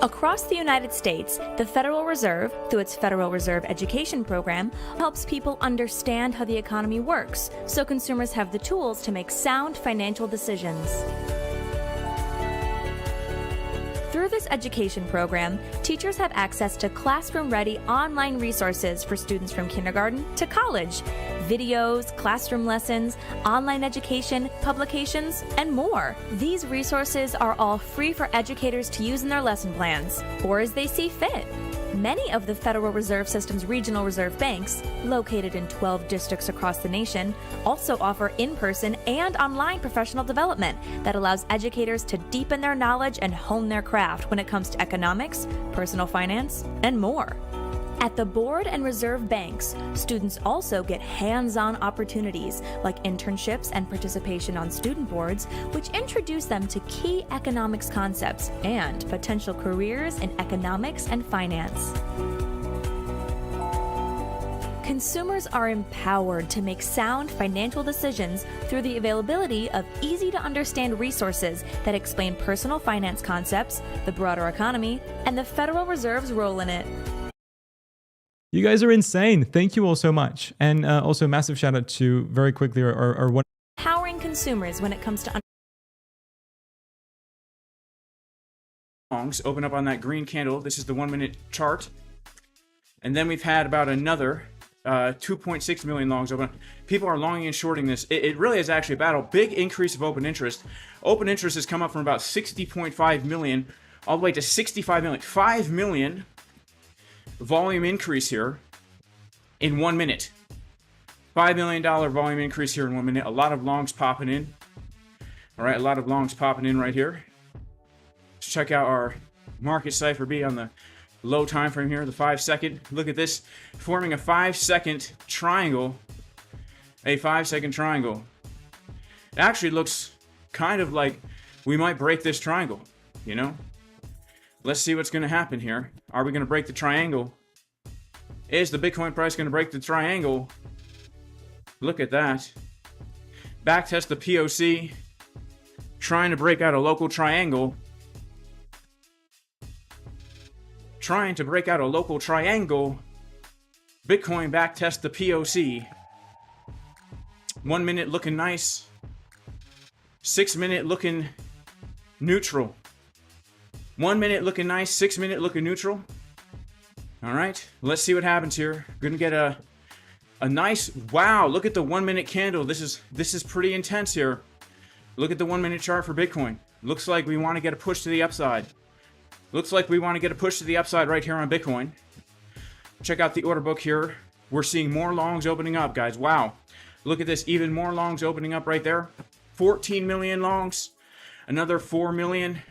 Across the United States, the Federal Reserve, through its Federal Reserve Education Program, helps people understand how the economy works, so consumers have the tools to make sound financial decisions. Through this education program, teachers have access to classroom-ready online resources for students from kindergarten to college, videos, classroom lessons, online education, publications, and more. These resources are all free for educators to use in their lesson plans, or as they see fit. Many of the Federal Reserve System's regional reserve banks, located in 12 districts across the nation, also offer in-person and online professional development that allows educators to deepen their knowledge and hone their craft when it comes to economics, personal finance, and more. At the board and reserve banks, students also get hands-on opportunities like internships and participation on student boards, which introduce them to key economics concepts and potential careers in economics and finance. Consumers are empowered to make sound financial decisions through the availability of easy-to-understand resources that explain personal finance concepts, the broader economy, and the Federal Reserve's role in it. You guys are insane. Thank you all so much. And also massive shout out to, very quickly, our one Empowering consumers when it comes to longs. Open up on that green candle. This is the 1 minute chart. And then we've had about another 2.6 million longs open. People are longing and shorting this. It really is actually a battle. Big increase of open interest. Open interest has come up from about 60.5 million all the way to 65 million. 5 million volume increase here in 1 minute. $5 million volume increase here in 1 minute. A lot of longs popping in. All right, a lot of longs popping in right here. Let's check out our market cipher B on the low time frame here, the 5 second. Look at this, forming a 5 second triangle. A 5 second triangle. It actually looks kind of like we might break this triangle, you know? Let's see what's going to happen here. Are we going to break the triangle? Is the Bitcoin price going to break the triangle? Look at that. Backtest the POC. Trying to break out a local triangle. Trying to break out a local triangle. Bitcoin backtest the POC. 1 minute looking nice. 6 minute looking neutral. 1 minute looking nice, 6 minute looking neutral. All right, let's see what happens here. We're gonna get a nice, wow, look at the 1 minute candle. This is pretty intense here. Look at the 1 minute chart for Bitcoin. Looks like we want to get a push to the upside. Looks like we want to get a push to the upside right here on Bitcoin. Check out the order book here. We're seeing more longs opening up, guys. Wow. Look at this, even more longs opening up right there. 14 million longs, another 4 million.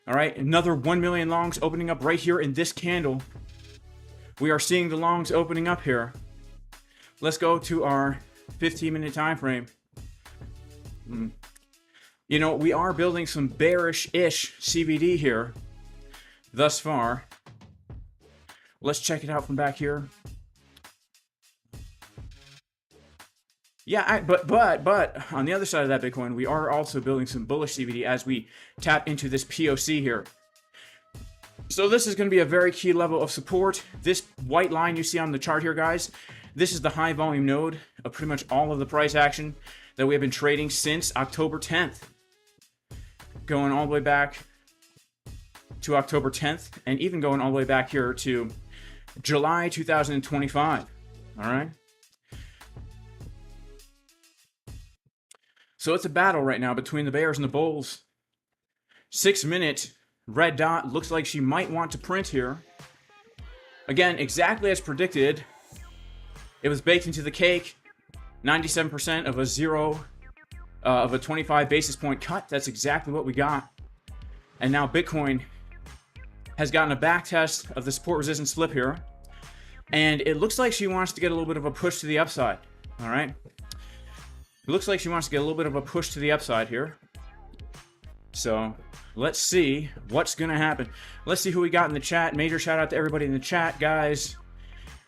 All right, another 1 million longs opening up right here in this candle. We are seeing the longs opening up here. Let's go to our 15-minute time frame. You know, we are building some bearish-ish CBD here thus far. Let's check it out from back here. Yeah, but on the other side of that Bitcoin, we are also building some bullish CBD as we tap into this POC here. So this is going to be a very key level of support. This white line you see on the chart here, guys, this is the high volume node of pretty much all of the price action that we have been trading since October 10th. Going all the way back to October 10th, and even going all the way back here to July 2025. All right. So it's a battle right now between the bears and the bulls. 6 minute red dot looks like she might want to print here. Again, exactly as predicted. It was baked into the cake. 97% of a of a 25 basis point cut. That's exactly what we got. And now Bitcoin has gotten a back test of the support resistance flip here. And it looks like she wants to get a little bit of a push to the upside. All right. It looks like she wants to get a little bit of a push to the upside here. So let's see what's going to happen. Let's see who we got in the chat. Major shout out to everybody in the chat, guys.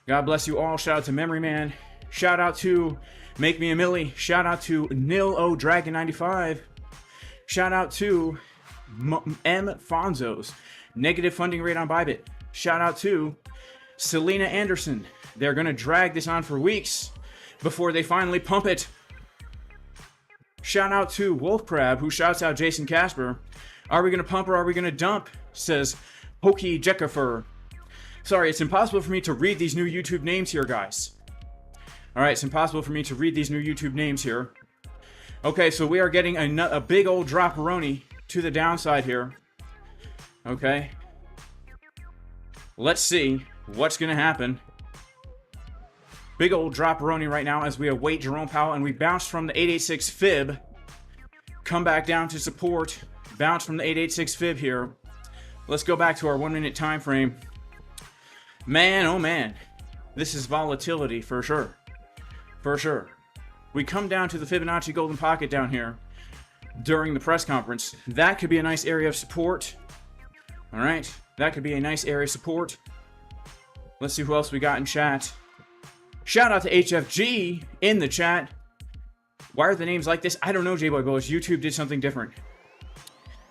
God bless you all. Shout out to Memory Man. Shout out to Make Me a Millie. Shout out to Nil O Dragon 95. Shout out to M Fonzos. Negative funding rate on Bybit. Shout out to Selena Anderson. They're going to drag this on for weeks before they finally pump it. Shout out to Wolf Crab, who shouts out Jason Casper. Are we going to pump or are we going to dump? Says Hokey Jeckifer. Sorry, it's impossible for me to read these new YouTube names here, guys. Alright, it's impossible for me to read these new YouTube names here. Okay, so we are getting a big old drop-a-roni to the downside here. Okay. Let's see what's going to happen. Big old drop-a-roni right now as we await Jerome Powell, and we bounced from the 886 fib. Come back down to support. Bounce from the 886 fib here. Let's go back to our 1 minute time frame. Man, oh man. This is volatility for sure. For sure. We come down to the Fibonacci Golden Pocket down here during the press conference. That could be a nice area of support. Alright. That could be a nice area of support. Let's see who else we got in chat. Shout out to HFG in the chat. Why are the names like this? I don't know, J-Boy Bullish. YouTube did something different.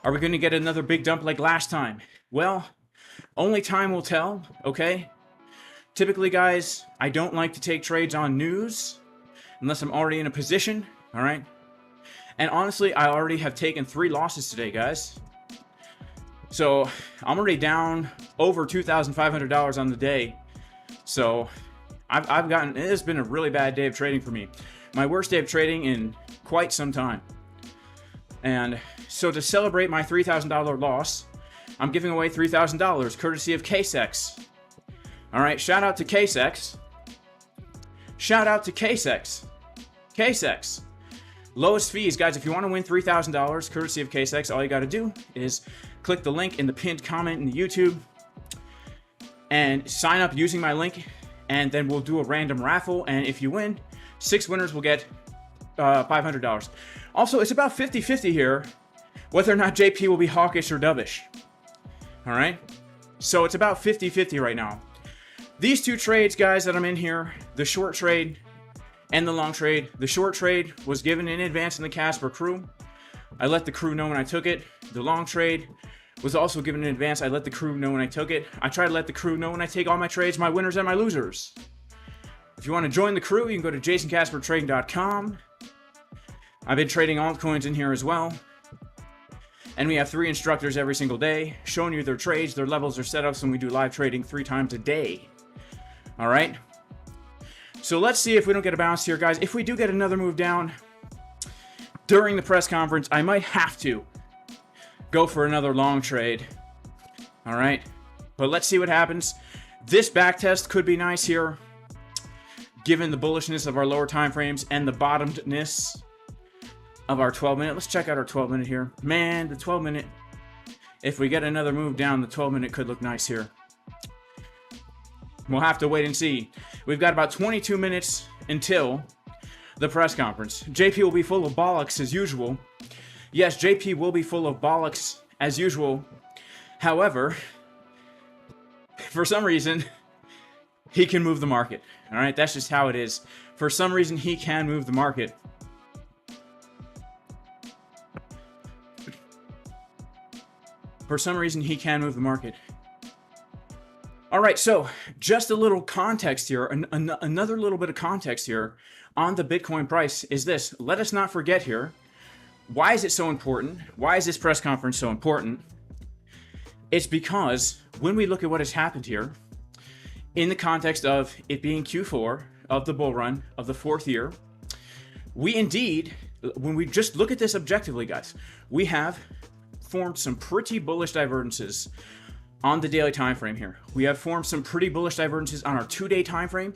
Are we going to get another big dump like last time? Well, only time will tell, okay? Typically, guys, I don't like to take trades on news unless I'm already in a position, all right? And honestly, I already have taken 3 losses today, guys. So I'm already down over $2,500 on the day. So I've gotten, it has been a really bad day of trading for me. My worst day of trading in quite some time. And so to celebrate my $3,000 loss, I'm giving away $3,000 courtesy of KSEX. All right, shout out to KSEX. Shout out to KSEX. KSEX. Lowest fees, guys. If you want to win $3,000 courtesy of KSEX, all you got to do is click the link in the pinned comment in the YouTube and sign up using my link, and then we'll do a random raffle, and if you win, 6 winners will get $500. Also, it's about 50-50 here whether or not JP will be hawkish or dovish. All right? So it's about 50-50 right now. These 2 trades, guys, that I'm in here, the short trade and the long trade. The short trade was given in advance in the Casper crew. I let the crew know when I took it. The long trade was also given in advance. I let the crew know when I took it. I try to let the crew know when I take all my trades, my winners and my losers. If you want to join the crew, you can go to jasoncaspertrading.com. I've been trading altcoins in here as well. And we have 3 instructors every single day showing you their trades, their levels, their setups, and we do live trading 3 times a day. All right? So let's see if we don't get a bounce here, guys. If we do get another move down during the press conference, I might have to go for another long trade. All right? But let's see what happens. This back test could be nice here, given the bullishness of our lower time frames and the bottomedness of our 12-minute. Let's check out our 12-minute here. Man, the 12-minute, if we get another move down, the 12-minute could look nice here. We'll have to wait and see. We've got about 22 minutes until the press conference. JP will be full of bollocks as usual. Yes, JP will be full of bollocks as usual. However, for some reason, he can move the market. All right, that's just how it is. For some reason, he can move the market. For some reason, he can move the market. All right, so just a little context here, another little bit of context here on the Bitcoin price is this. Let us not forget here, why is it so important? Why is this press conference so important? It's because when we look at what has happened here, in the context of it being Q4 of the bull run of the 4th year, we indeed, when we just look at this objectively, guys, we have formed some pretty bullish divergences on the daily time frame here. We have formed some pretty bullish divergences on our 2-day time frame.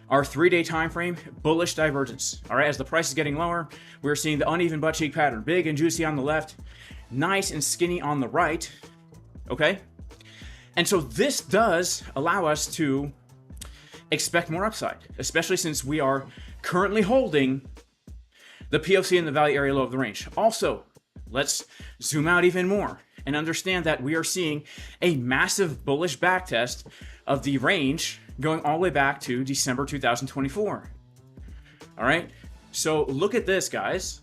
Our 3-day time frame, bullish divergence. All right, as the price is getting lower, we're seeing the uneven butt cheek pattern, big and juicy on the left, nice and skinny on the right. Okay, and so this does allow us to expect more upside, especially since we are currently holding the POC in the value area low of the range. Also, let's zoom out even more and understand that we are seeing a massive bullish backtest of the range going all the way back to December 2024. All right, so look at this, guys.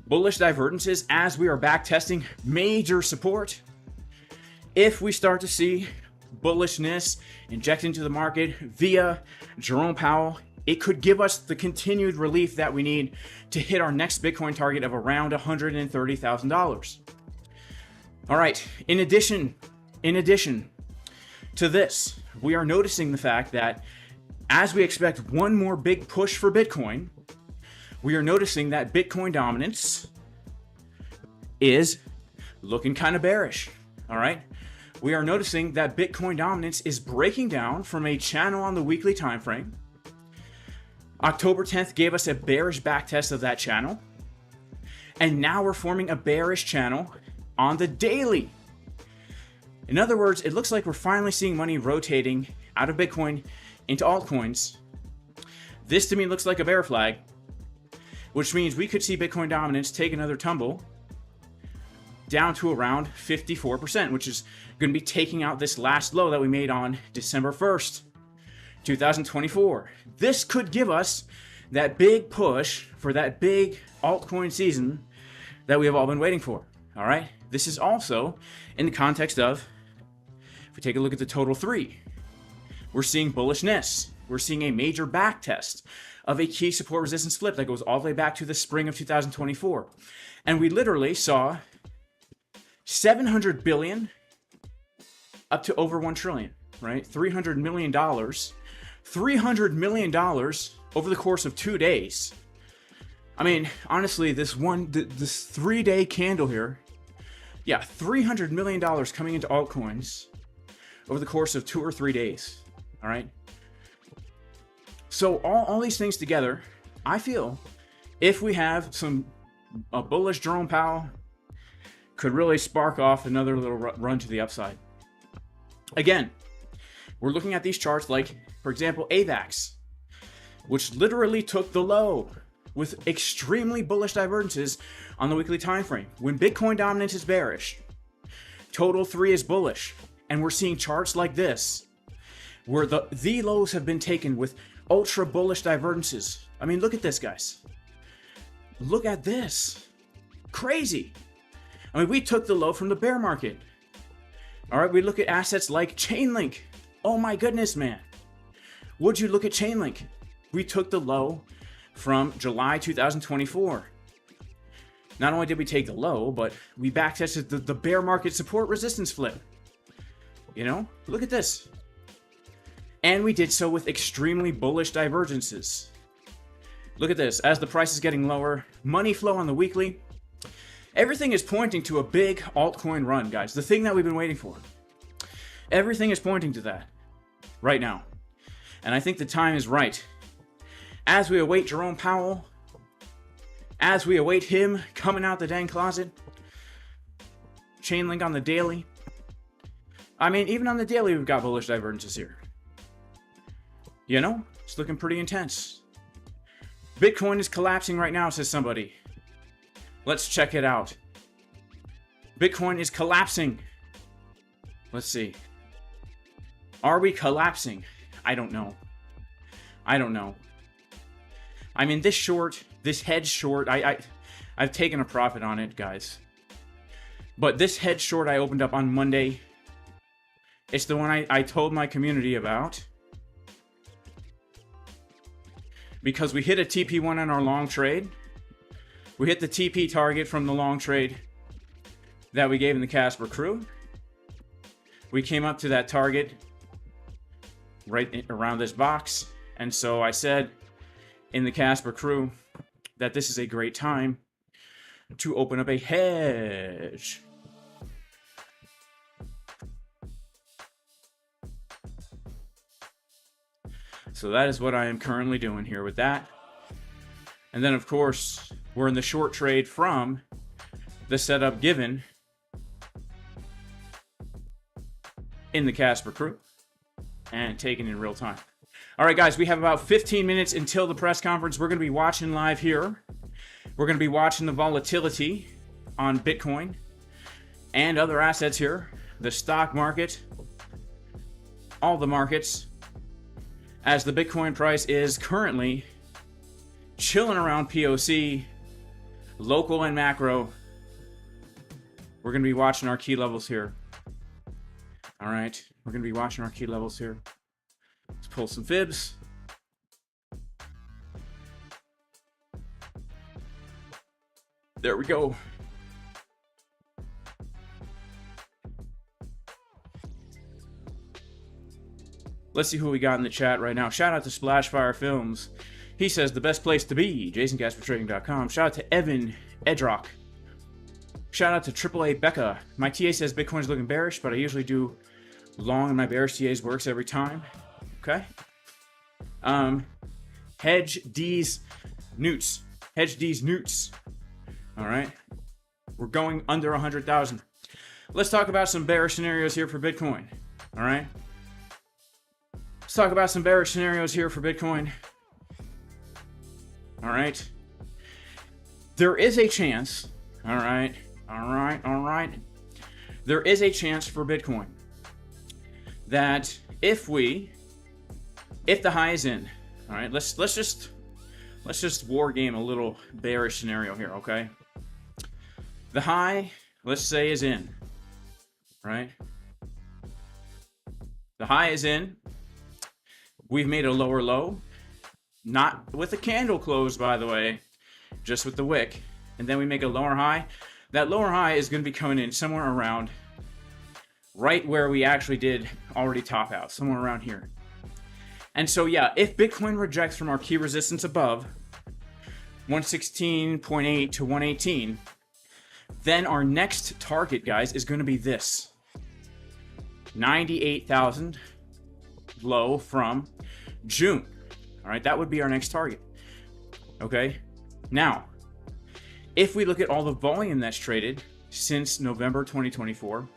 Bullish divergences as we are backtesting major support. If we start to see bullishness inject into the market via Jerome Powell, it could give us the continued relief that we need to hit our next Bitcoin target of around $130,000. All right, in addition to this, we are noticing the fact that as we expect one more big push for Bitcoin, we are noticing that Bitcoin dominance is looking kind of bearish. All right, we are noticing that Bitcoin dominance is breaking down from a channel on the weekly time frame. October 10th gave us a bearish backtest of that channel, and now we're forming a bearish channel on the daily. In other words, it looks like we're finally seeing money rotating out of Bitcoin into altcoins. This to me looks like a bear flag, which means we could see Bitcoin dominance take another tumble down to around 54%, which is going to be taking out this last low that we made on December 1st, 2024. This could give us that big push for that big altcoin season that we have all been waiting for. All right. This is also in the context of, if we take a look at the total 3, we're seeing bullishness. We're seeing a major back test of a key support resistance flip that goes all the way back to the spring of 2024. And we literally saw 700 billion up to over 1 trillion, right? $300 million. $300 million over the course of 2 days. I mean, honestly, this 3-day candle here, yeah, $300 million coming into altcoins over the course of 2 or 3 days. All right. So all these things together, I feel if we have a bullish Jerome Powell, could really spark off another little run to the upside. Again, we're looking at these charts like, for example, AVAX, which literally took the low with extremely bullish divergences on the weekly time frame. When Bitcoin dominance is bearish, total 3 is bullish, and we're seeing charts like this where the lows have been taken with ultra bullish divergences. I mean, look at this, guys. Look at this. Crazy. I mean, we took the low from the bear market. All right, we look at assets like Chainlink. Oh my goodness, man. Would you look at Chainlink? We took the low from July 2024. Not only did we take the low, but we backtested the bear market support resistance flip. You know, look at this. And we did so with extremely bullish divergences. Look at this. As the price is getting lower, money flow on the weekly, everything is pointing to a big altcoin run, guys. The thing that we've been waiting for. Everything is pointing to that right now. And I think the time is right. As we await Jerome Powell, as we await him coming out the dang closet, Chainlink on the daily. I mean, even on the daily, we've got bullish divergences here. You know, it's looking pretty intense. Bitcoin is collapsing right now, says somebody. Let's check it out. Bitcoin is collapsing. Let's see. Are we collapsing? I don't know. I don't know. I mean, this short, this hedge short, I've taken a profit on it, guys. But this hedge short I opened up on Monday, it's the one I told my community about. Because we hit a TP1 on our long trade. We hit the TP target from the long trade that we gave in the Casper crew. We came up to that target right around this box. And so I said in the Casper crew that this is a great time to open up a hedge. So that is what I am currently doing here with that. And then, of course, we're in the short trade from the setup given in the Casper crew and taken in real time. All right, guys, we have about 15 minutes until the press conference. We're going to be watching live here. We're going to be watching the volatility on Bitcoin and other assets here, the stock market, all the markets, as the Bitcoin price is currently chilling around POC, local and macro. We're going to be watching our key levels here. All right, we're going to be watching our key levels here. Let's pull some fibs. There we go. Let's see who we got in the chat right now. Shout out to Splashfire Films. He says the best place to be, JasonCasperTrading.com. Shout out to Evan Edrock. Shout out to AAA Becca. My TA says Bitcoin's looking bearish, but I usually do long and my bearish TAs works every time. Okay. Hedge D's Newts. Hedge D's Newts. All right. We're going under 100,000. Let's talk about some bearish scenarios here for Bitcoin. All right. Let's talk about some bearish scenarios here for Bitcoin. All right. There is a chance. All right. There is a chance for Bitcoin that if the high is in, all right, let's just war game a little bearish scenario here, okay? The high, let's say, is in, right? The high is in. We've made a lower low, not with the candle close, by the way, just with the wick, and then we make a lower high. That lower high is going to be coming in somewhere around right where we actually did already top out, somewhere around here. And so, yeah, if Bitcoin rejects from our key resistance above 116.8 to 118, then our next target, guys, is going to be this 98,000 low from June. All right, that would be our next target. Okay, now, if we look at all the volume that's traded since November 2024,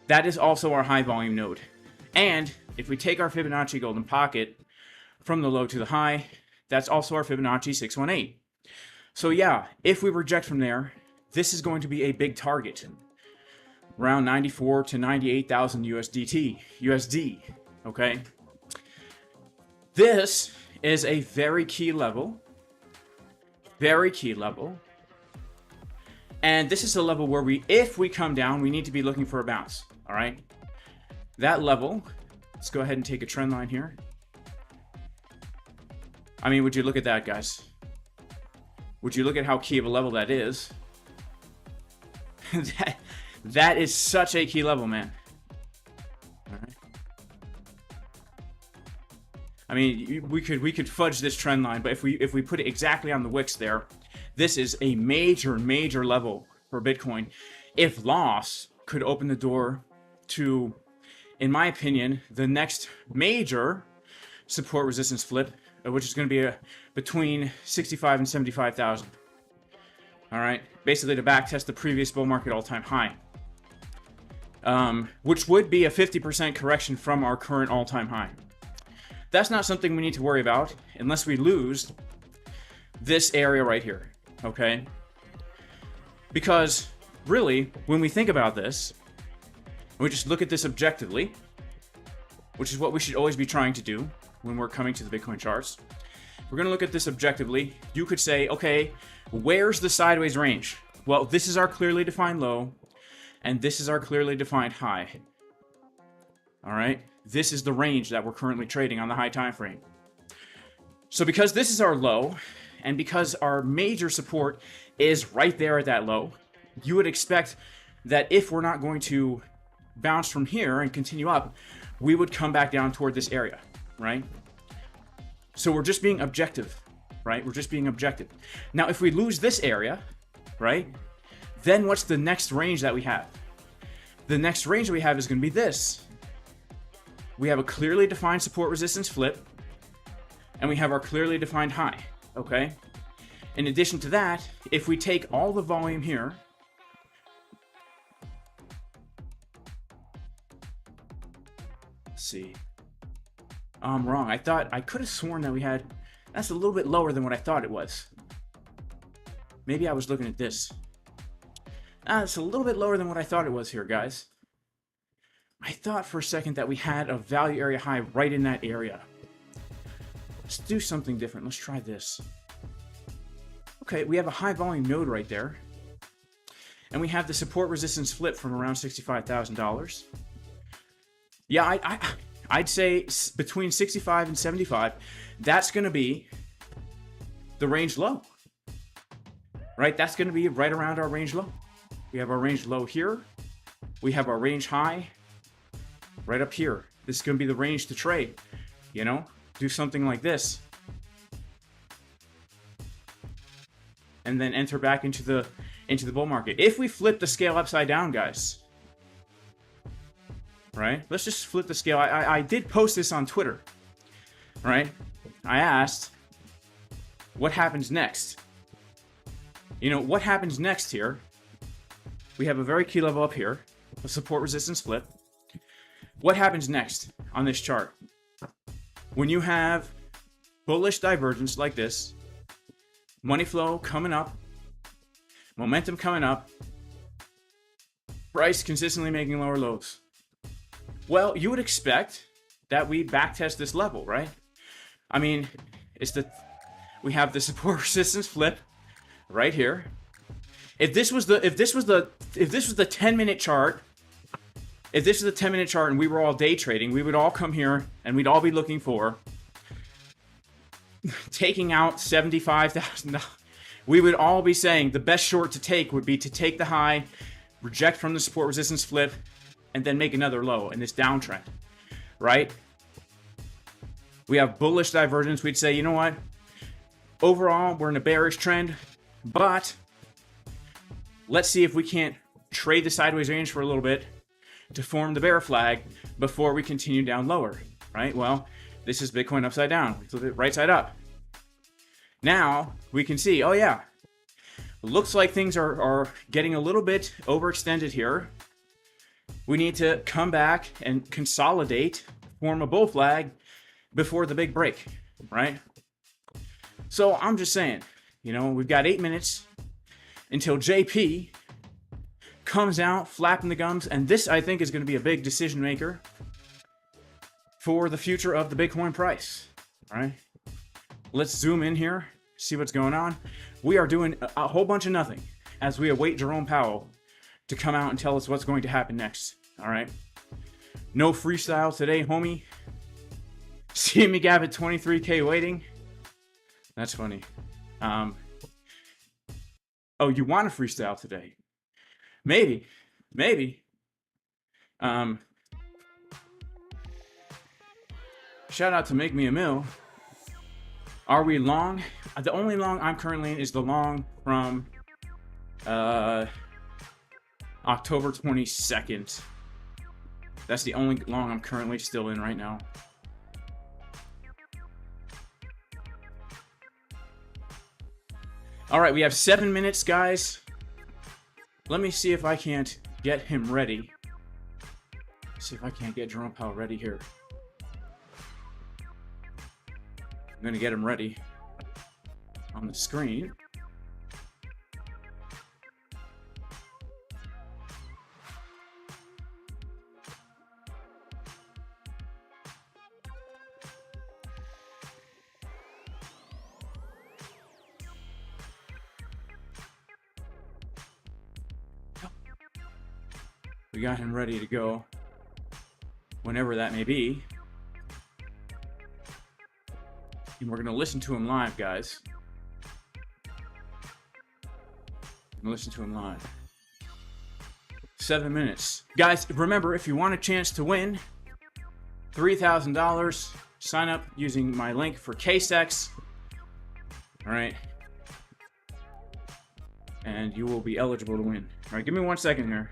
that is also our high volume node. And if we take our Fibonacci golden pocket from the low to the high, that's also our Fibonacci 618. So yeah, if we reject from there, this is going to be a big target, around 94 to 98,000 USD, okay? This is a very key level, and this is a level where if we come down, we need to be looking for a bounce, all right? That level, let's go ahead and take a trend line here. I mean, would you look at that, guys? Would you look at how key of a level that is? that is such a key level, man. All right. I mean, we could fudge this trend line, but if we put it exactly on the wicks there, this is a major level for Bitcoin. If loss could open the door to, in my opinion, the next major support resistance flip, which is going to be between 65 and 75,000. All right, basically to backtest the previous bull market all-time high, which would be a 50% correction from our current all-time high. That's not something we need to worry about unless we lose this area right here, okay? Because really, when we think about this, we just look at this objectively, which is what we should always be trying to do when we're coming to the Bitcoin charts. We're going to look at this objectively. You could say, okay, where's the sideways range? Well, this is our clearly defined low, and this is our clearly defined high. All right? This is the range that we're currently trading on the high time frame. So because this is our low, and because our major support is right there at that low, you would expect that if we're not going to bounce from here and continue up, we would come back down toward this area, right? So we're just being objective, right? We're just being objective. Now, if we lose this area, right, then what's the next range that we have? The next range we have is going to be this. We have a clearly defined support resistance flip, and we have our clearly defined high, okay? In addition to that, if we take all the volume here, let's see. I'm wrong. I could have sworn that we had, that's a little bit lower than what I thought it was. Maybe I was looking at this. It's a little bit lower than what I thought it was here, guys. I thought for a second that we had a value area high right in that area. Let's do something different. Let's try this. Okay, we have a high volume node right there. And we have the support resistance flip from around $65,000. Yeah, I'd say between 65 and 75, that's going to be the range low. Right? That's going to be right around our range low. We have our range low here. We have our range high right up here. This is going to be the range to trade. You know, do something like this. And then enter back into the bull market. If we flip the scale upside down, guys, right? Let's just flip the scale. I did post this on Twitter, right? I asked, what happens next? You know, what happens next here? We have a very key level up here, a support resistance flip. What happens next on this chart? When you have bullish divergence like this, money flow coming up, momentum coming up, price consistently making lower lows. Well, you would expect that we backtest this level, right? I mean, we have the support resistance flip right here. If this was the 10-minute chart, if this is a 10-minute chart and we were all day trading, we would all come here and we'd all be looking for taking out $75,000. We would all be saying the best short to take would be to take the high, reject from the support resistance flip, and then make another low in this downtrend, right? We have bullish divergence. We'd say, you know what? Overall, we're in a bearish trend, but let's see if we can't trade the sideways range for a little bit to form the bear flag before we continue down lower, right? Well, this is Bitcoin upside down. We flip it right side up. Now we can see, oh yeah, looks like things are getting a little bit overextended here. We need to come back and consolidate, form a bull flag before the big break, right? So I'm just saying, you know, we've got 8 minutes until JP comes out flapping the gums, and this I think is going to be a big decision maker for the future of the Bitcoin price. All right, let's zoom in here, see what's going on. We are doing a whole bunch of nothing as we await Jerome Powell to come out and tell us what's going to happen next. All right, no freestyle today, homie. See me gap at 23K waiting. That's funny. Oh, you want a freestyle today? Maybe. Shout out to Make Me a Mill. Are we long? The only long I'm currently in is the long from October 22nd. That's the only long I'm currently still in right now. All right, we have 7 minutes, guys. Let me see if I can't get him ready. See if I can't get Jerome Powell ready here. I'm gonna get him ready on the screen. We got him ready to go whenever that may be. And we're going to listen to him live, guys. Listen to him live. 7 minutes. Guys, remember, if you want a chance to win $3,000, sign up using my link for KSEX. All right. And you will be eligible to win. All right, give me 1 second here.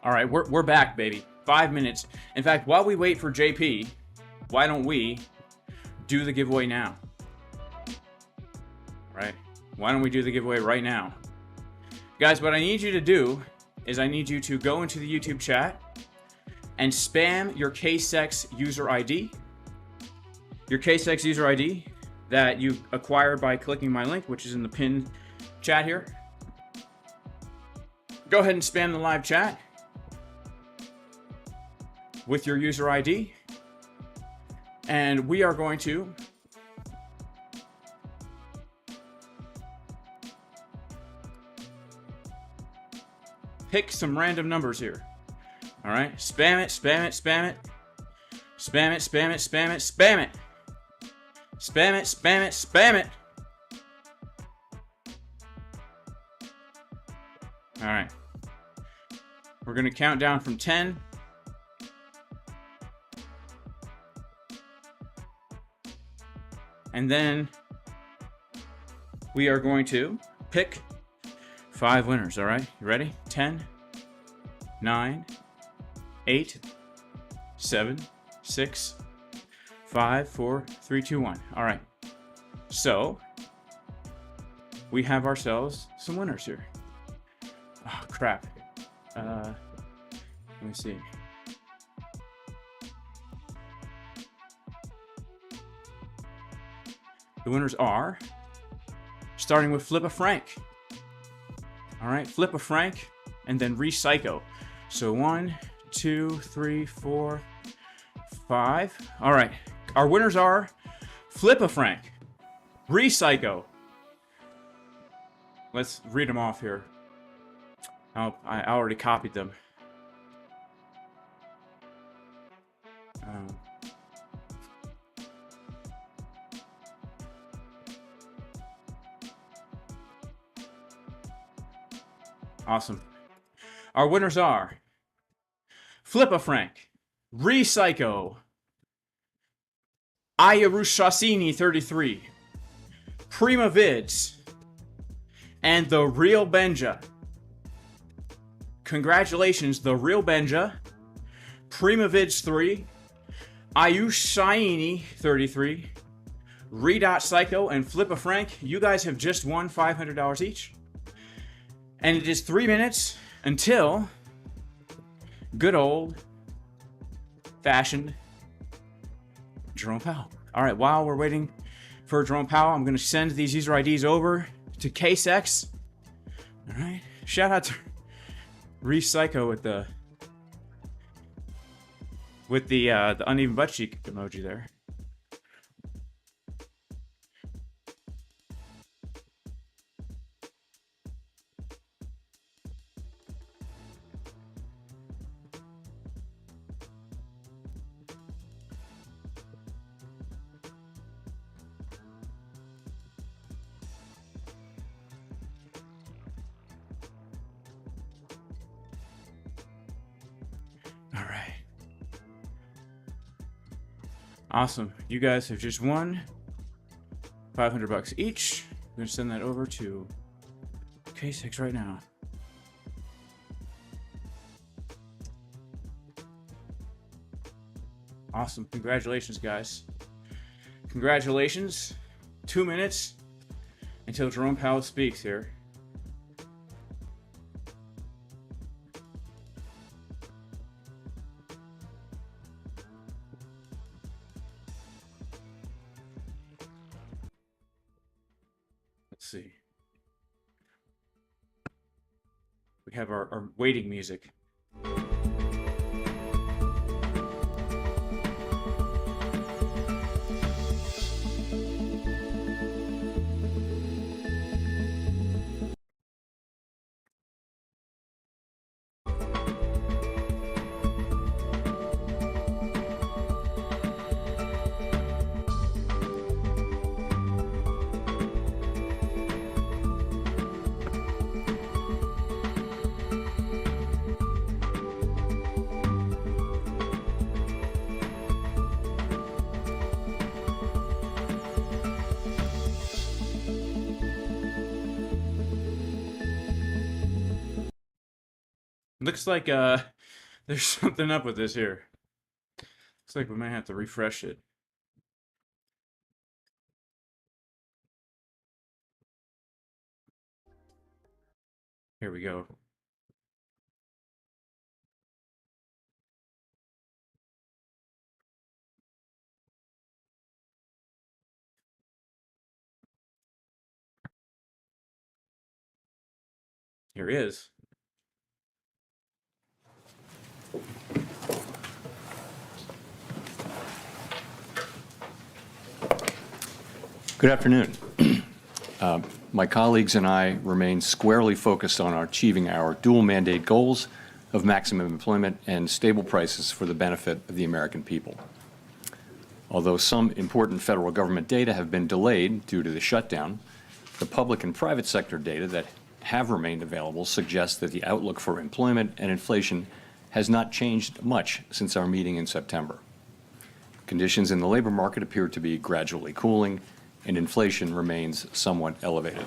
All right, we're back, baby. 5 minutes. In fact, while we wait for JP, why don't we do the giveaway now? Right? Why don't we do the giveaway right now? Guys, what I need you to do is I need you to go into the YouTube chat and spam your KSEX user ID. Your KSEX user ID that you acquired by clicking my link, which is in the pinned chat here. Go ahead and spam the live chat with your user ID. And we are going to pick some random numbers here. All right, spam it, spam it, spam it. Spam it, spam it, spam it, spam it. Spam it, spam it, spam it. All right. We're going to count down from 10. And then we are going to pick 5 winners, all right? You ready? 10, 9, 8, 7, 6, 5, 4, 3, 2, 1. All right. So we have ourselves some winners here. Oh, crap. Let me see. The winners are, starting with Flip a Frank. All right, Flip a Frank, and then Recycle. So 1, 2, 3, 4, 5. All right, our winners are Flip a Frank, Recycle. Let's read them off here. Oh, I already copied them. Awesome. Our winners are Flip a Frank, Recycle, Ayarushasini 33, Prima Vids, and The Real Benja. Congratulations, The Real Benja, Prima Vids 3, Ayushaini 33, Redot Psycho, and Flip a Frank. You guys have just won $500 each. And it is 3 minutes until good old fashioned Jerome Powell. All right, while we're waiting for Jerome Powell, I'm going to send these user IDs over to KSEX. All right, shout out to Recycle with the uneven butt cheek emoji there. All right. Awesome. You guys have just won $500 each. I'm going to send that over to K6 right now. Awesome. Congratulations, guys. Congratulations. 2 minutes until Jerome Powell speaks here. Let's see. We have our waiting music. Looks like There's something up with this here. Looks like we might have to refresh it. Here we go. Here it is. Good afternoon. My colleagues and I remain squarely focused on achieving our dual mandate goals of maximum employment and stable prices for the benefit of the American people. Although some important federal government data have been delayed due to the shutdown, the public and private sector data that have remained available suggests that the outlook for employment and inflation has not changed much since our meeting in September. Conditions in the labor market appear to be gradually cooling, and inflation remains somewhat elevated.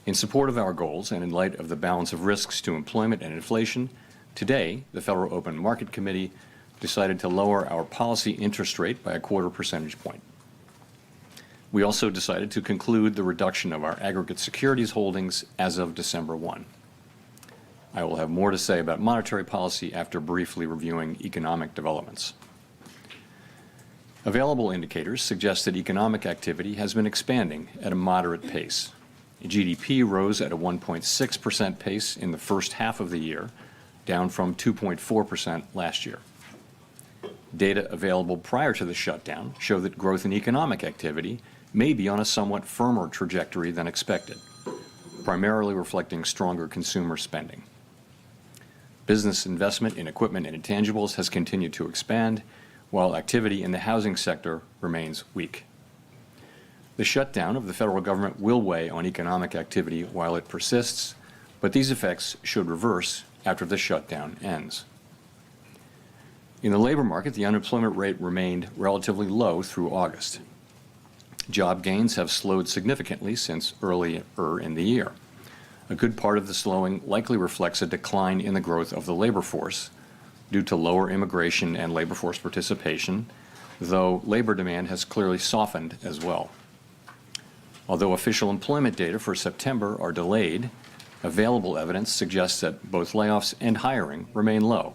In support of our goals and in light of the balance of risks to employment and inflation, today the Federal Open Market Committee decided to lower our policy interest rate by a 1/4 percentage point. We also decided to conclude the reduction of our aggregate securities holdings as of December 1. I will have more to say about monetary policy after briefly reviewing economic developments. Available indicators suggest that economic activity has been expanding at a moderate pace. GDP rose at a 1.6% pace in the first half of the year, down from 2.4% last year. Data available prior to the shutdown show that growth in economic activity may be on a somewhat firmer trajectory than expected, primarily reflecting stronger consumer spending. Business investment in equipment and intangibles has continued to expand, while activity in the housing sector remains weak. The shutdown of the federal government will weigh on economic activity while it persists, but these effects should reverse after the shutdown ends. In the labor market, the unemployment rate remained relatively low through August. Job gains have slowed significantly since earlier in the year. A good part of the slowing likely reflects a decline in the growth of the labor force due to lower immigration and labor force participation, though labor demand has clearly softened as well. Although official employment data for September are delayed, available evidence suggests that both layoffs and hiring remain low,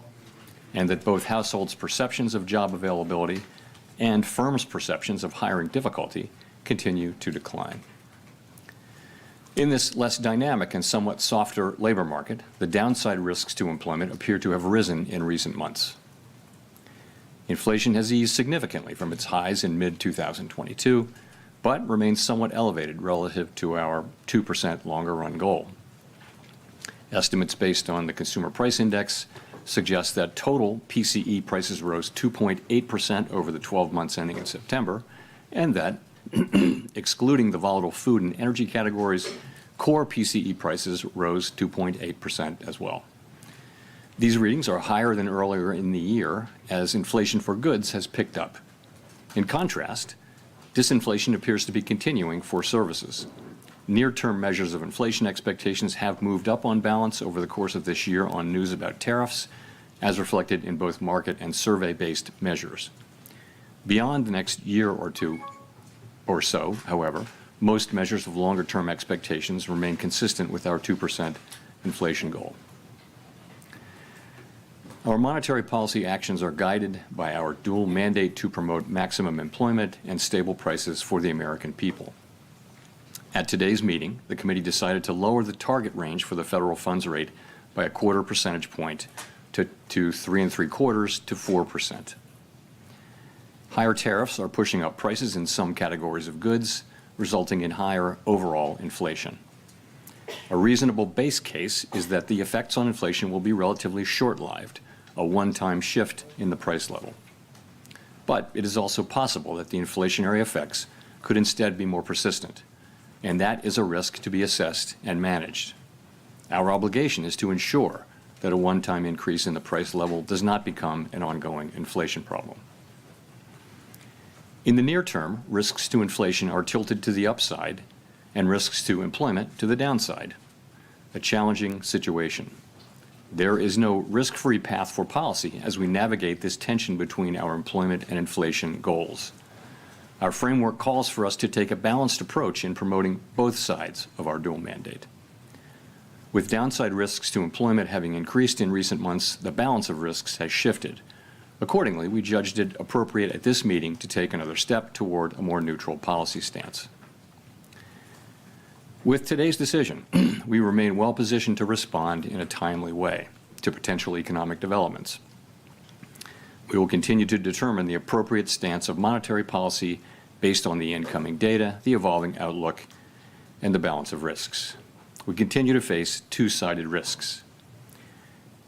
and that both households' perceptions of job availability and firms' perceptions of hiring difficulty continue to decline. In this less dynamic and somewhat softer labor market, the downside risks to employment appear to have risen in recent months. Inflation has eased significantly from its highs in mid-2022, but remains somewhat elevated relative to our 2% longer-run goal. Estimates based on the Consumer Price Index suggest that total PCE prices rose 2.8% over the 12 months ending in September, and that, excluding the volatile food and energy categories, core PCE prices rose 2.8% as well. These readings are higher than earlier in the year as inflation for goods has picked up. In contrast, disinflation appears to be continuing for services. Near-term measures of inflation expectations have moved up on balance over the course of this year on news about tariffs, as reflected in both market and survey-based measures. Beyond the next year or two or so, however, most measures of longer-term expectations remain consistent with our 2% inflation goal. Our monetary policy actions are guided by our dual mandate to promote maximum employment and stable prices for the American people. At today's meeting, the committee decided to lower the target range for the federal funds rate by a 1/4 percentage point to 3.75% to 4%. Higher tariffs are pushing up prices in some categories of goods, resulting in higher overall inflation. A reasonable base case is that the effects on inflation will be relatively short-lived, a one-time shift in the price level. But it is also possible that the inflationary effects could instead be more persistent, and that is a risk to be assessed and managed. Our obligation is to ensure that a one-time increase in the price level does not become an ongoing inflation problem. In the near term, risks to inflation are tilted to the upside and risks to employment to the downside, a challenging situation. There is no risk-free path for policy as we navigate this tension between our employment and inflation goals. Our framework calls for us to take a balanced approach in promoting both sides of our dual mandate. With downside risks to employment having increased in recent months, the balance of risks has shifted. Accordingly, we judged it appropriate at this meeting to take another step toward a more neutral policy stance. With today's decision, we remain well positioned to respond in a timely way to potential economic developments. We will continue to determine the appropriate stance of monetary policy based on the incoming data, the evolving outlook, and the balance of risks. We continue to face two-sided risks.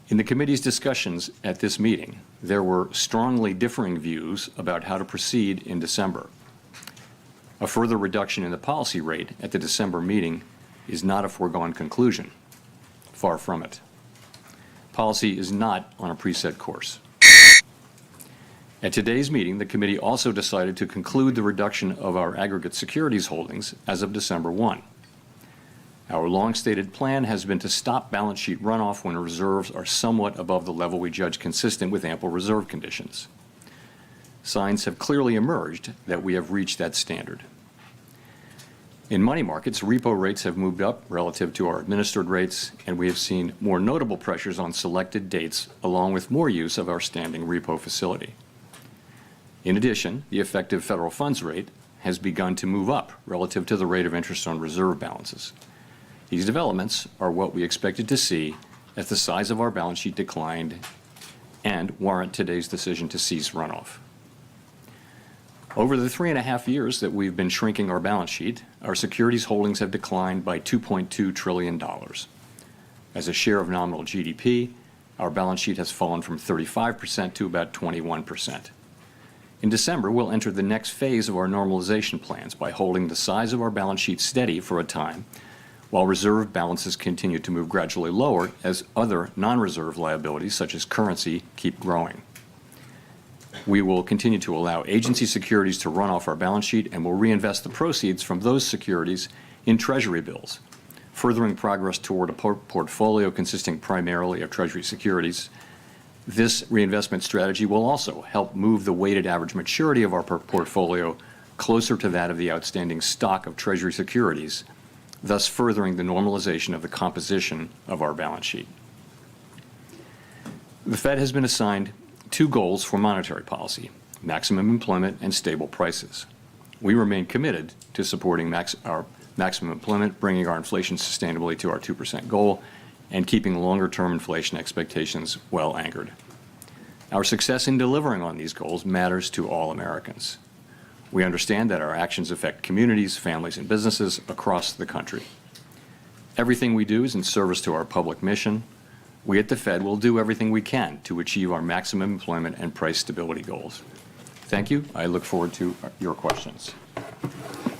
In the committee's discussions at this meeting, there were strongly differing views about how to proceed in December. A further reduction in the policy rate at the December meeting is not a foregone conclusion. Far from it. Policy is not on a preset course. At today's meeting, the committee also decided to conclude the reduction of our aggregate securities holdings as of December 1. Our long-stated plan has been to stop balance sheet runoff when reserves are somewhat above the level we judge consistent with ample reserve conditions. Signs have clearly emerged that we have reached that standard. In money markets, repo rates have moved up relative to our administered rates, and we have seen more notable pressures on selected dates, along with more use of our standing repo facility. In addition, the effective federal funds rate has begun to move up relative to the rate of interest on reserve balances. These developments are what we expected to see as the size of our balance sheet declined and warrant today's decision to cease runoff. Over the 3.5 years that we've been shrinking our balance sheet, our securities holdings have declined by $2.2 trillion. As a share of nominal GDP, our balance sheet has fallen from 35% to about 21%. In December, we'll enter the next phase of our normalization plans by holding the size of our balance sheet steady for a time, while reserve balances continue to move gradually lower as other non-reserve liabilities, such as currency, keep growing. We will continue to allow agency securities to run off our balance sheet and will reinvest the proceeds from those securities in Treasury bills, furthering progress toward a portfolio consisting primarily of Treasury securities. This reinvestment strategy will also help move the weighted average maturity of our portfolio closer to that of the outstanding stock of Treasury securities, thus furthering the normalization of the composition of our balance sheet. The Fed has been assigned two goals for monetary policy: maximum employment and stable prices. We remain committed to supporting our maximum employment, bringing our inflation sustainably to our 2% goal, and keeping longer-term inflation expectations well anchored. Our success in delivering on these goals matters to all Americans. We understand that our actions affect communities, families, and businesses across the country. Everything we do is in service to our public mission. We at the Fed will do everything we can to achieve our maximum employment and price stability goals. Thank you. I look forward to your questions.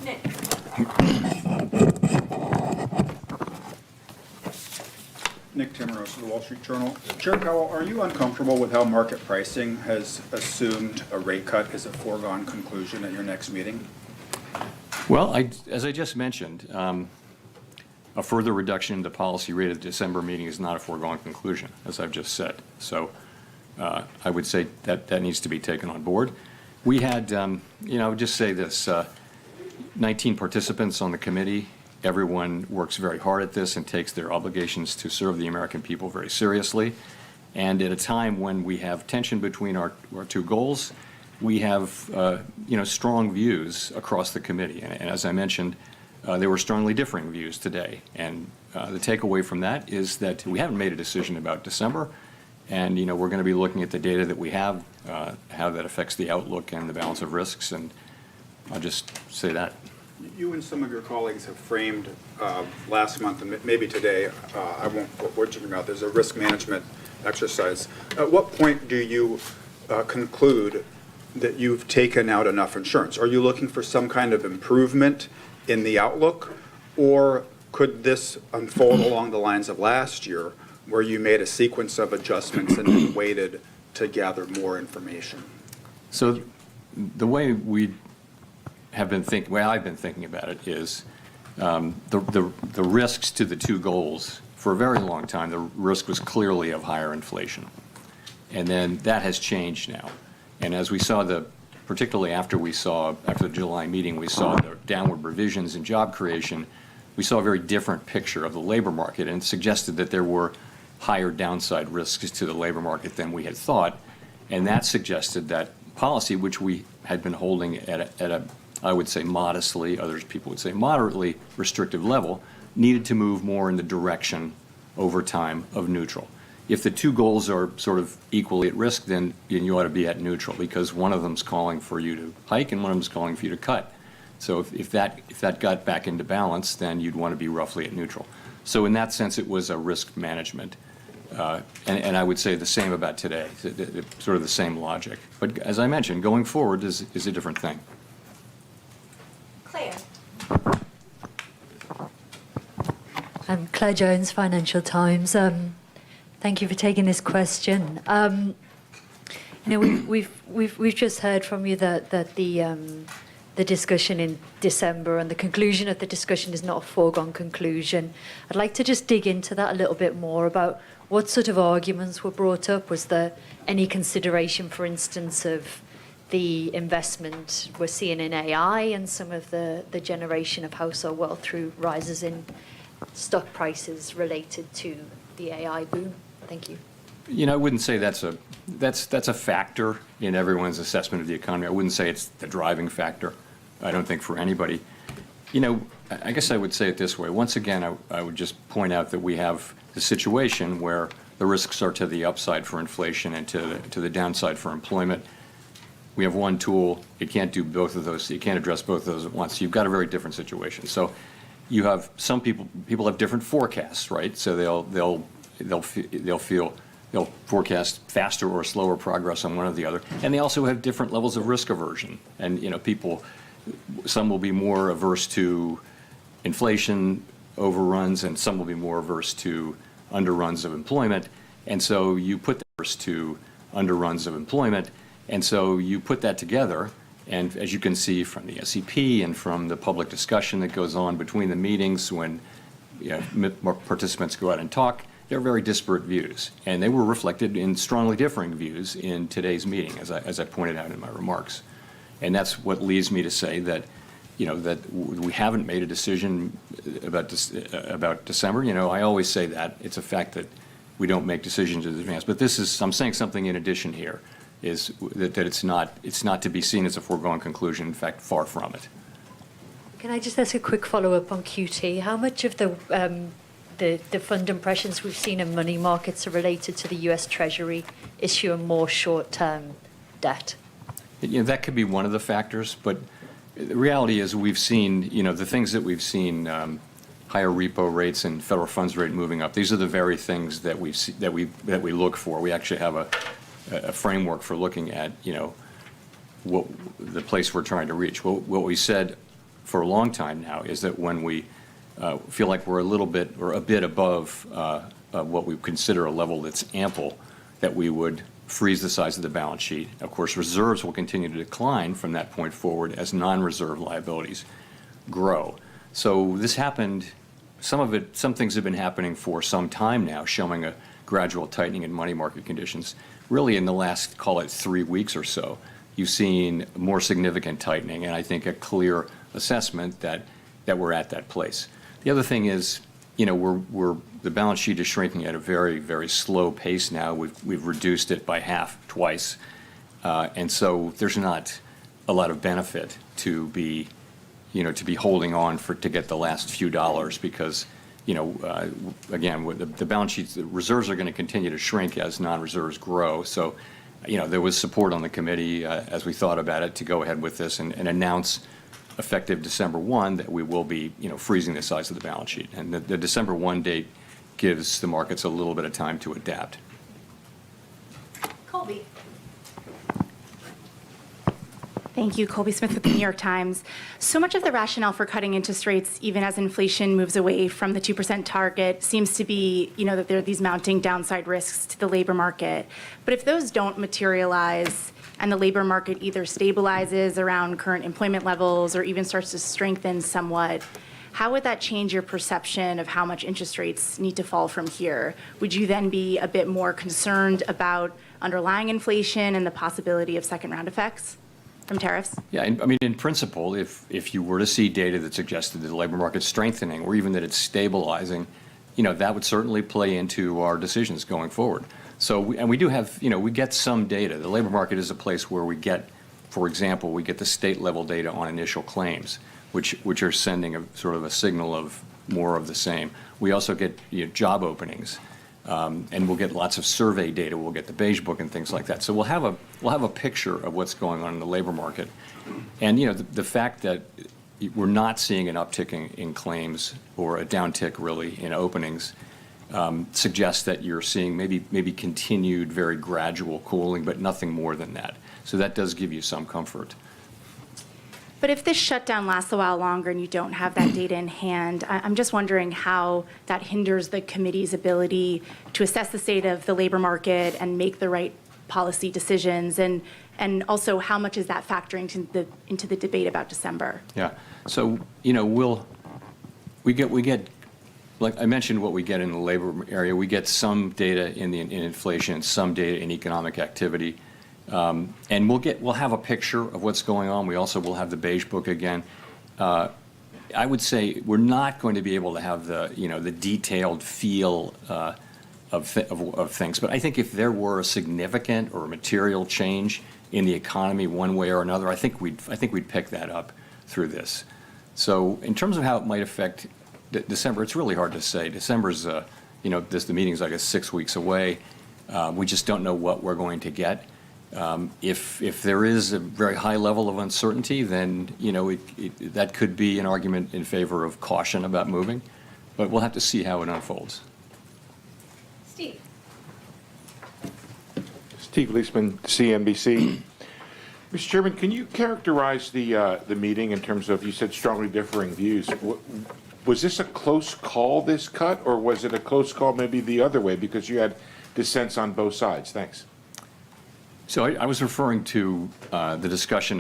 Nick. Nick Timmeros of the Wall Street Journal. Chair Powell, are you uncomfortable with how market pricing has assumed a rate cut is a foregone conclusion at your next meeting? Well, as I just mentioned, a further reduction in the policy rate at the December meeting is not a foregone conclusion, as I've just said. So I would say that needs to be taken on board. We had, I would just say this, 19 participants on the committee. Everyone works very hard at this and takes their obligations to serve the American people very seriously. And at a time when we have tension between our two goals, we have strong views across the committee. And as I mentioned, there were strongly differing views today. And the takeaway from that is that we haven't made a decision about December. And we're going to be looking at the data that we have, how that affects the outlook and the balance of risks. And I'll just say that. You and some of your colleagues have framed last month and maybe today, I won't put words in your mouth, there's a risk management exercise. At what point do you conclude that you've taken out enough insurance? Are you looking for some kind of improvement in the outlook, or could this unfold along the lines of last year, where you made a sequence of adjustments and then waited to gather more information? So the way I've been thinking about it is the risks to the two goals for a very long time, the risk was clearly of higher inflation. And then that has changed now. And as we saw particularly after the July meeting, we saw the downward revisions in job creation, we saw a very different picture of the labor market, and it suggested that there were higher downside risks to the labor market than we had thought. And that suggested that policy, which we had been holding at a I would say modestly, others people would say moderately restrictive level, needed to move more in the direction over time of neutral. If the two goals are sort of equally at risk, then you ought to be at neutral, because one of them's calling for you to hike and one of them's calling for you to cut. So if that got back into balance, then you'd want to be roughly at neutral. So in that sense, it was a risk management. And I would say the same about today, sort of the same logic. But as I mentioned, going forward is a different thing. Claire. I'm Claire Jones, Financial Times. Thank you for taking this question. We've just heard from you that the discussion in December and the conclusion of the discussion is not a foregone conclusion. I'd like to just dig into that a little bit more about what sort of arguments were brought up. Was there any consideration, for instance, of the investment we're seeing in AI and some of the generation of household wealth through rises in stock prices related to the AI boom? Thank you. I wouldn't say that's a factor in everyone's assessment of the economy. I wouldn't say it's the driving factor. I don't think for anybody. I guess I would say it this way. Once again, I would just point out that we have the situation where the risks are to the upside for inflation and to the downside for employment. We have one tool. It can't do both of those. You can't address both of those at once. You've got a very different situation. So you have some people have different forecasts, right? So they'll forecast faster or slower progress on one or the other, and they also have different levels of risk aversion. And some will be more averse to inflation overruns, and some will be more averse to underruns of employment. And so you put that together, and as you can see from the SEP and from the public discussion that goes on between the meetings when participants go out and talk, they're very disparate views, and they were reflected in strongly differing views in today's meeting, as I pointed out in my remarks. And that's what leads me to say that, that we haven't made a decision about December. I always say that. It's a fact that we don't make decisions in advance. But I'm saying something in addition here, is that it's not to be seen as a foregone conclusion. In fact, far from it. Can I just ask a quick follow-up on QT? How much of the fund impressions we've seen in money markets are related to the U.S. Treasury issuing more short-term debt? That could be one of the factors, but the reality is we've seen, the things that we've seen, higher repo rates and federal funds rate moving up. These are the very things that we look for. We actually have a framework for looking at, what the place we're trying to reach. What we said for a long time now is that when we feel like we're a bit above what we consider a level that's ample, that we would freeze the size of the balance sheet. Of course, reserves will continue to decline from that point forward as non-reserve liabilities grow. So this happened, some things have been happening for some time now, showing a gradual tightening in money market conditions. Really in the last, call it 3 weeks or so, you've seen more significant tightening, and I think a clear assessment that we're at that place. The other thing is, the balance sheet is shrinking at a very, very slow pace now. We've reduced it by half twice, and so there's not a lot of benefit to be holding on to get the last few dollars, because again, with the balance sheets, the reserves are going to continue to shrink as non-reserves grow. So, there was support on the committee as we thought about it to go ahead with this and announce effective December 1 that we will be, freezing the size of the balance sheet. And the December 1 date gives the markets a little bit of time to adapt. Colby. Thank you. Colby Smith with the New York Times. So much of the rationale for cutting interest rates, even as inflation moves away from the 2% target, seems to be, that there are these mounting downside risks to the labor market. But if those don't materialize and the labor market either stabilizes around current employment levels or even starts to strengthen somewhat, how would that change your perception of how much interest rates need to fall from here? Would you then be a bit more concerned about underlying inflation and the possibility of second round effects from tariffs? Yeah, I mean, in principle, if you were to see data that suggested that the labor market's strengthening or even that it's stabilizing, that would certainly play into our decisions going forward. So, we do have, we get some data. The labor market is a place where we get, for example, we get the state level data on initial claims, which are sending a sort of a signal of more of the same. We also get job openings, and we'll get lots of survey data. We'll get the Beige Book and things like that. So we'll have a picture of what's going on in the labor market, and the fact that we're not seeing an uptick in claims or a downtick really in openings suggests that you're seeing maybe continued very gradual cooling, but nothing more than that. So that does give you some comfort. But if this shutdown lasts a while longer and you don't have that data in hand, I'm just wondering how that hinders the committee's ability to assess the state of the labor market and make the right policy decisions, and also how much is that factoring into the debate about December? Yeah. So we get like I mentioned what we get in the labor area. We get some data in inflation, some data in economic activity. And we'll have a picture of what's going on. We also will have the Beige Book again. I would say we're not going to be able to have the detailed feel of things. But I think if there were a significant or material change in the economy one way or another, I think we'd pick that up through this. So in terms of how it might affect December, it's really hard to say. December's the meeting's like 6 weeks away. We just don't know what we're going to get. If there is a very high level of uncertainty, then that could be an argument in favor of caution about moving, but we'll have to see how it unfolds. Steve. Steve Leisman, CNBC. Mr. Chairman, can you characterize the meeting in terms of, you said strongly differing views. Was this a close call, this cut, or was it a close call maybe the other way because you had dissents on both sides? Thanks. So I was referring to the discussion